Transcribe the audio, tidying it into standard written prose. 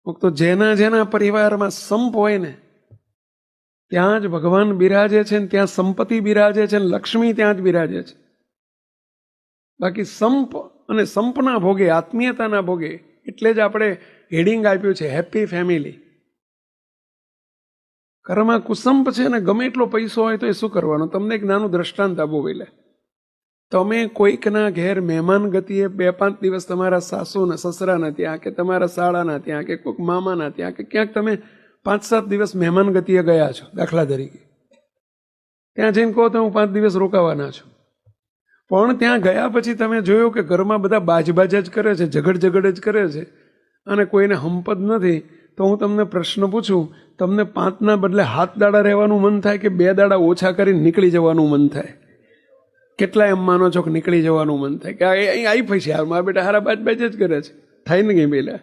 તો જેના જેના પરિવારમાં સંપ હોય ને ત્યાં જ ભગવાન બિરાજે છે ને ત્યાં સંપત્તિ બિરાજે છે ને લક્ષ્મી ત્યાં જ બિરાજે છે. બાકી સંપ અને સંપના ભોગે, આત્મીયતાના ભોગે, એટલે જ આપણે હેડિંગ આપ્યું છે હેપી ફેમિલી. ઘરમાં કુસંપ છે ને ગમે એટલો પૈસો હોય તો એ શું કરવાનો? તમને એક નાનું દ્રષ્ટાંત આપું. એટલે તમે કોઈકના ઘેર મહેમાન ગતિએ 2-5 દિવસ તમારા સાસુના સસરાના ત્યાં કે તમારા સાળાના ત્યાં કે કોઈક મામાના ત્યાં કે ક્યાંક તમે 5-7 દિવસ મહેમાન ગતિએ ગયા છો દાખલા તરીકે, ત્યાં જઈને કહો તો હું 5 દિવસ રોકાવાના છું, પણ ત્યાં ગયા પછી તમે જોયું કે ઘરમાં બધા બાજબાજ જ કરે છે, ઝઘડ જ કરે છે અને કોઈને હંપત નથી, તો હું તમને પ્રશ્ન પૂછું, તમને 5ના બદલે 7 દાડા રહેવાનું મન થાય કે 2 દાડા ઓછા કરીને નીકળી જવાનું મન થાય? કેટલા એમ માનો છો કે નીકળી જવાનું મન થાય કે અહીં આવી પછી મારા બેટા હારા બાજબાજ જ કરે છે? થાય ને કંઈ પહેલાં